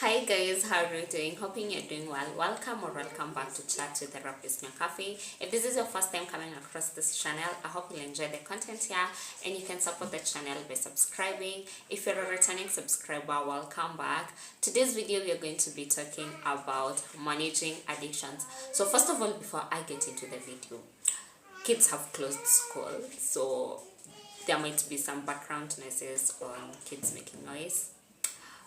Hi guys, how are you doing? Hoping you're doing well. Welcome or welcome back to Chat with Therapist McAfee. If this is your first time coming across this channel, I hope you'll enjoy the content here and you can support the channel by subscribing. If you're a returning subscriber, welcome back. Today's video we are going to be talking about managing addictions. So first of all, before I get into the video, kids have closed school, so there might be some background noises on kids making noise.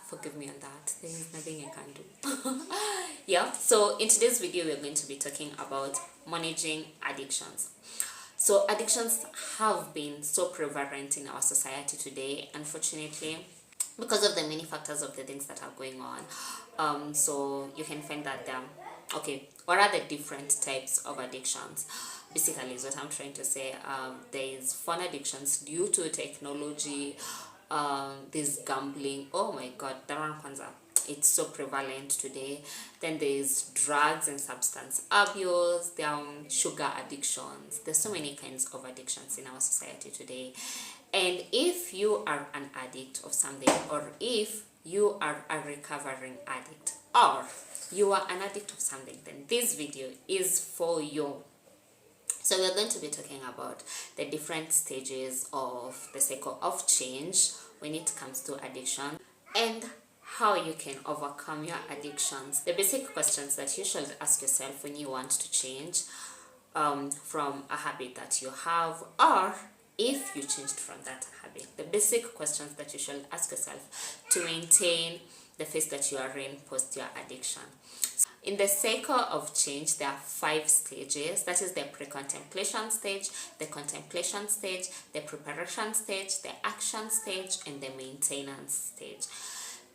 Forgive me on that. There is nothing I can do. Yeah, so in today's video we're going to be talking about managing addictions. So addictions have been so prevalent in our society today, unfortunately, because of the many factors of the things that are going on. So you can find that what are the different types of addictions? Basically is what I'm trying to say. There is phone addictions due to technology. There's gambling. Oh my god, Daran Kwanzaa, it's so prevalent today. Then there's drugs and substance abuse. There are sugar addictions. There's so many kinds of addictions in our society today. And if you are an addict of something, or if you are a recovering addict, or you are an addict of something, then this video is for you. So we're going to be talking about the different stages of the cycle of change when it comes to addiction and how you can overcome your addictions. The basic questions that you should ask yourself when you want to change from a habit that you have, or if you changed from that habit. The basic questions that you should ask yourself to maintain the phase that you are in post your addiction. In the cycle of change, there are 5 stages. That is the pre-contemplation stage, the contemplation stage, the preparation stage, the action stage, and the maintenance stage.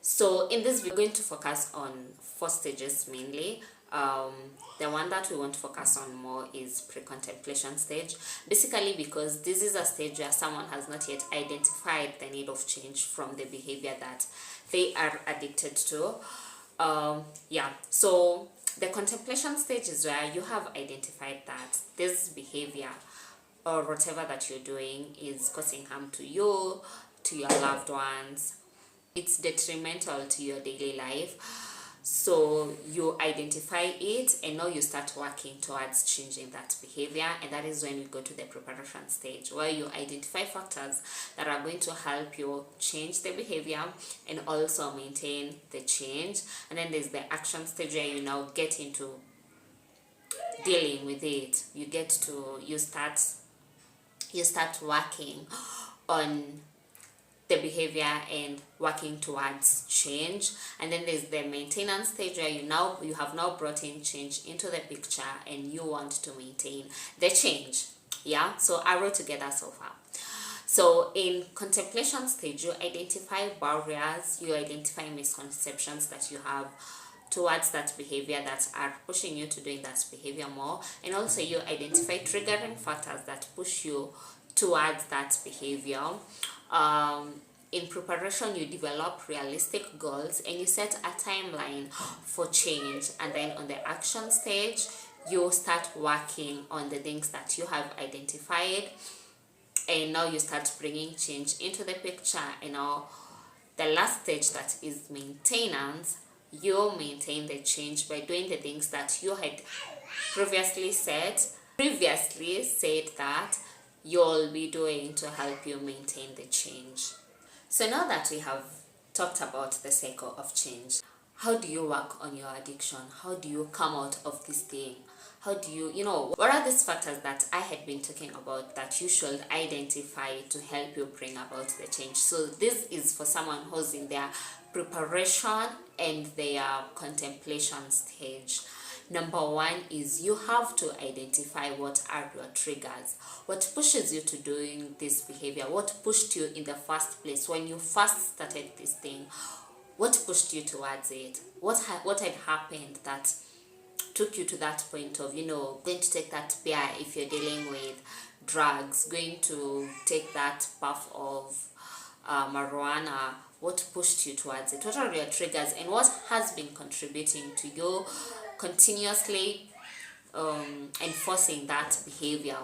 So in this, we're going to focus on 4 stages mainly. The one that we want to focus on more is pre-contemplation stage, basically because this is a stage where someone has not yet identified the need of change from the behavior that they are addicted to. So the contemplation stage is where you have identified that this behavior or whatever that you're doing is causing harm to you, to your loved ones. It's detrimental to your daily life. So you identify it and now you start working towards changing that behavior, and that is when we go to the preparation stage, where you identify factors that are going to help you change the behavior and also maintain the change. And then there's the action stage where you now get into dealing with it. You start working on the behavior and working towards change. And then there's the maintenance stage where you have now brought in change into the picture and you want to maintain the change. Yeah, so I wrote together so far. So in contemplation stage, you identify barriers, you identify misconceptions that you have towards that behavior that are pushing you to doing that behavior more, and also you identify triggering factors that push you towards that behavior. In preparation, you develop realistic goals and you set a timeline for change. And then on the action stage, you start working on the things that you have identified, and now you start bringing change into the picture. And now the last stage, that is maintenance, you maintain the change by doing the things that you had previously said that you'll be doing to help you maintain the change. So now that we have talked about the cycle of change, how do you work on your addiction? How do you come out of this thing? How do you, what are these factors that I had been talking about that you should identify to help you bring about the change? So this is for someone who's in their preparation and their contemplation stage. Number 1 is you have to identify what are your triggers. What pushes you to doing this behavior? What pushed you in the first place when you first started this thing? What pushed you towards it? What had happened that took you to that point of, going to take that beer if you're dealing with drugs, going to take that puff of marijuana? What pushed you towards it? What are your triggers, and what has been contributing to you continuously enforcing that behavior?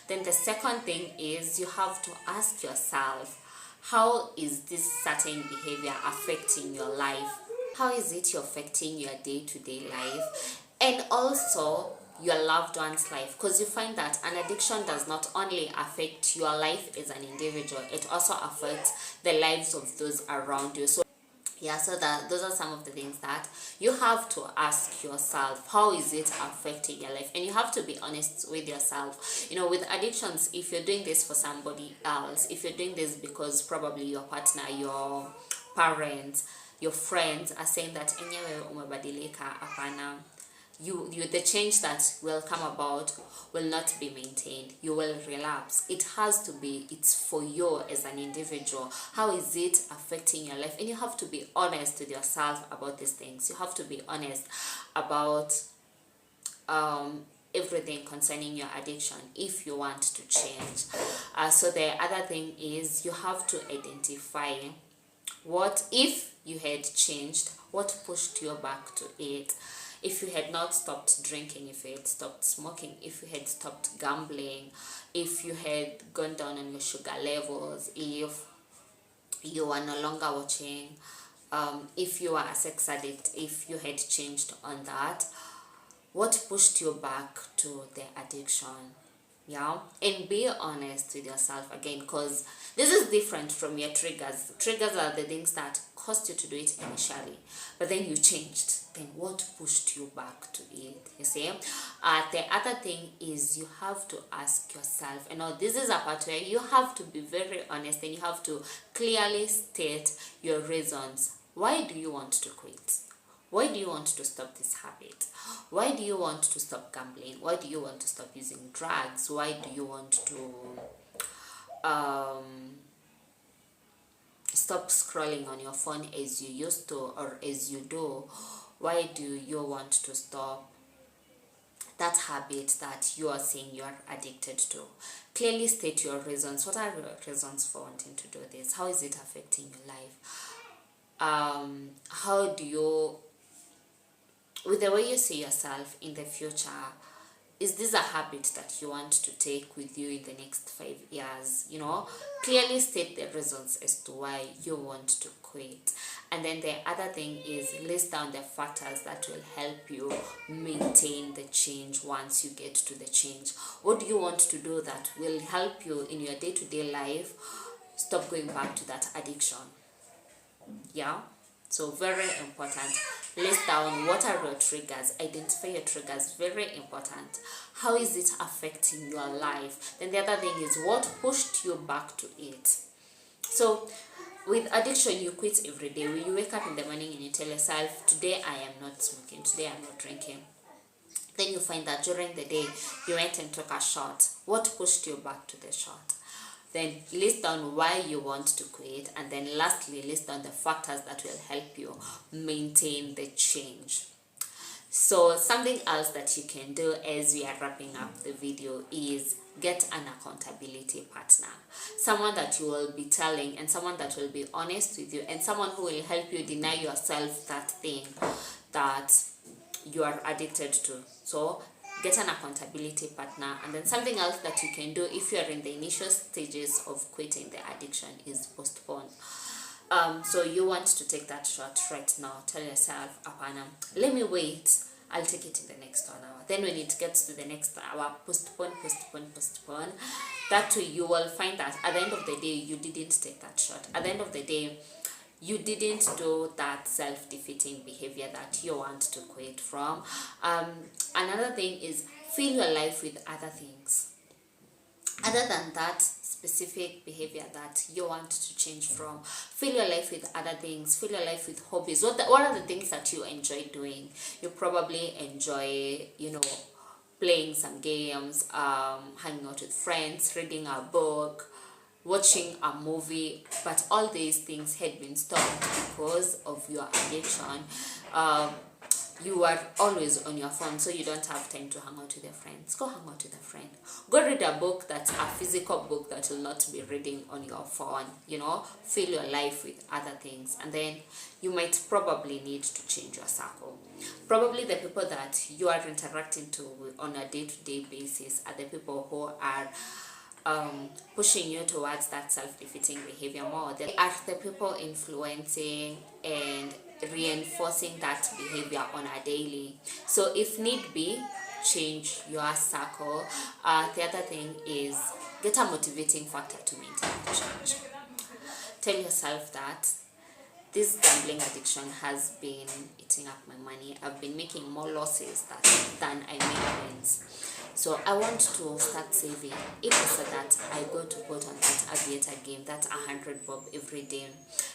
Then the second thing is you have to ask yourself, how is this certain behavior affecting your life? How is it affecting your day-to-day life, and also your loved one's life? Because you find that an addiction does not only affect your life as an individual, it also affects the lives of those around you. So yeah, so that those are some of the things that you have to ask yourself. How is it affecting your life? And you have to be honest with yourself. With addictions, if you're doing this for somebody else, if you're doing this because probably your partner, your parents, your friends are saying that enyewe umebadilika, hapana, you the change that will come about will not be maintained. You will relapse. It has to be, it's for you as an individual. How is it affecting your life? And you have to be honest with yourself about these things. You have to be honest about everything concerning your addiction if you want to change. So the other thing is, you have to identify what, if you had changed, what pushed you back to it. If you had not stopped drinking, if you had stopped smoking, if you had stopped gambling, if you had gone down on your sugar levels, if you are no longer watching, if you are a sex addict, if you had changed on that, what pushed you back to the addiction? Yeah, and be honest with yourself again, because this is different from your triggers. Triggers are the things that caused you to do it initially, but then you changed. Then what pushed you back to it? You see, the other thing is, you have to ask yourself, this is a part where you have to be very honest, and you have to clearly state your reasons. Why do you want to quit? Why do you want to stop this habit? Why do you want to stop gambling? Why do you want to stop using drugs? Why do you want to stop scrolling on your phone as you used to, or as you do? Why do you want to stop that habit that you are saying you are addicted to? Clearly state your reasons. What are your reasons for wanting to do this? How is it affecting your life? How do you, with the way you see yourself in the future, is this a habit that you want to take with you in the next 5 years? Clearly state the reasons as to why you want to quit. And then the other thing is, list down the factors that will help you maintain the change once you get to the change. What do you want to do that will help you in your day-to-day life stop going back to that addiction? Yeah, so very important. List down what are your triggers. Identify your triggers. Very important. How is it affecting your life? Then the other thing is, what pushed you back to it? So with addiction, you quit every day. When you wake up in the morning and you tell yourself, today I am not smoking, today I'm not drinking. Then you find that during the day you went and took a shot. What pushed you back to the shot? Then list down why you want to quit, and then lastly, list down the factors that will help you maintain the change. So something else that you can do as we are wrapping up the video is get an accountability partner. Someone that you will be telling, and someone that will be honest with you, and someone who will help you deny yourself that thing that you are addicted to. So get an accountability partner. And then something else that you can do if you are in the initial stages of quitting the addiction is postpone. So you want to take that shot right now. Tell yourself, apana, let me wait, I'll take it in the next 1 hour. Then when it gets to the next hour, postpone. That way you will find that at the end of the day, you didn't take that shot. At the end of the day, you didn't do that self-defeating behavior that you want to quit from. Another thing is, fill your life with other things other than that specific behavior that you want to change from. Fill your life with other things. Fill your life with hobbies. What are the things that you enjoy doing? You probably enjoy, playing some games, hanging out with friends, reading a book, watching a movie, but all these things had been stopped because of your addiction. You are always on your phone, so you don't have time to hang out with your friends. Go hang out with a friend. Go read a book that's a physical book that will not be reading on your phone. Fill your life with other things, and then you might probably need to change your circle. Probably the people that you are interacting to on a day-to-day basis are the people who are pushing you towards that self-defeating behavior more. They are the people influencing and reinforcing that behavior on a daily. So if need be, change your circle. The other thing is get a motivating factor to maintain the change. Tell yourself that this gambling addiction has been eating up my money. I've been making more losses than I make wins. So I want to start saving. It is so that I go to put on that aviator game, that 100 bob every day.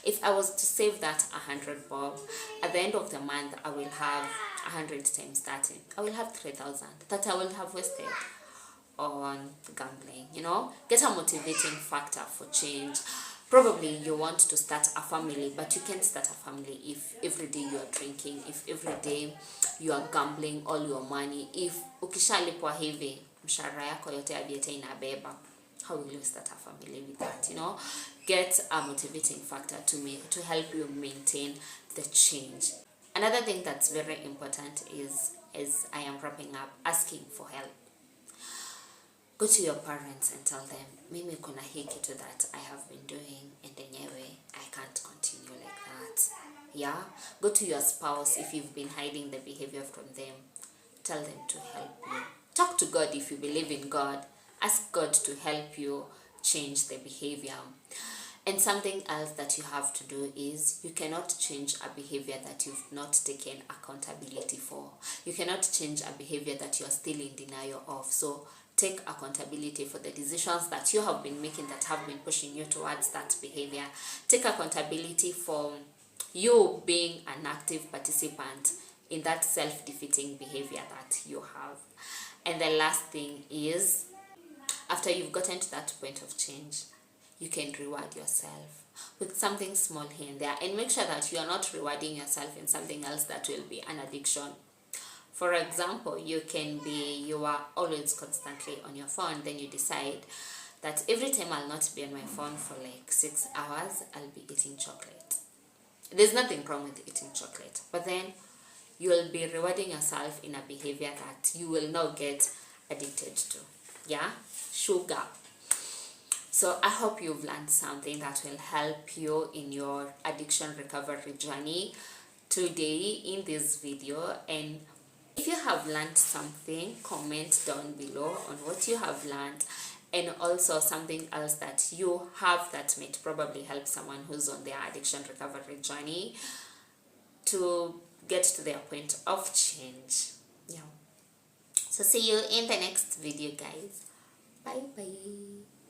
If I was to save that 100 bob, at the end of the month, I will have 100 times 30. I will have 3,000 that I will have wasted on gambling. Get a motivating factor for change. Probably you want to start a family, but you can't start a family if every day you are drinking, if every day you are gambling all your money, if ukishalipwa hivi mshahara yako yote aviator inabeba. How will you start a family with that? Get a motivating factor to help you maintain the change. Another thing that's very important is, as I am wrapping up, asking for help. Go to your parents and tell them, mimi kuna hii kitu that I have been doing and enyewe I can't continue like that. Yeah? Go to your spouse if you've been hiding the behavior from them. Tell them to help you. Talk to God if you believe in God. Ask God to help you change the behavior. And something else that you have to do is, you cannot change a behavior that you've not taken accountability for. You cannot change a behavior that you are still in denial of. So take accountability for the decisions that you have been making that have been pushing you towards that behavior. Take accountability for you being an active participant in that self-defeating behavior that you have. And the last thing is, after you've gotten to that point of change, you can reward yourself with something small here and there, and make sure that you are not rewarding yourself in something else that will be an addiction. For example, you are always constantly on your phone, then you decide that every time I'll not be on my phone for like 6 hours, I'll be eating chocolate. There's nothing wrong with eating chocolate, but then you'll be rewarding yourself in a behavior that you will now get addicted to. Yeah? Sugar. So I hope you've learned something that will help you in your addiction recovery journey today in this video. And if you have learned something, comment down below on what you have learned, and also something else that you have that might probably help someone who's on their addiction recovery journey to get to their point of change. Yeah. So see you in the next video, guys. Bye bye.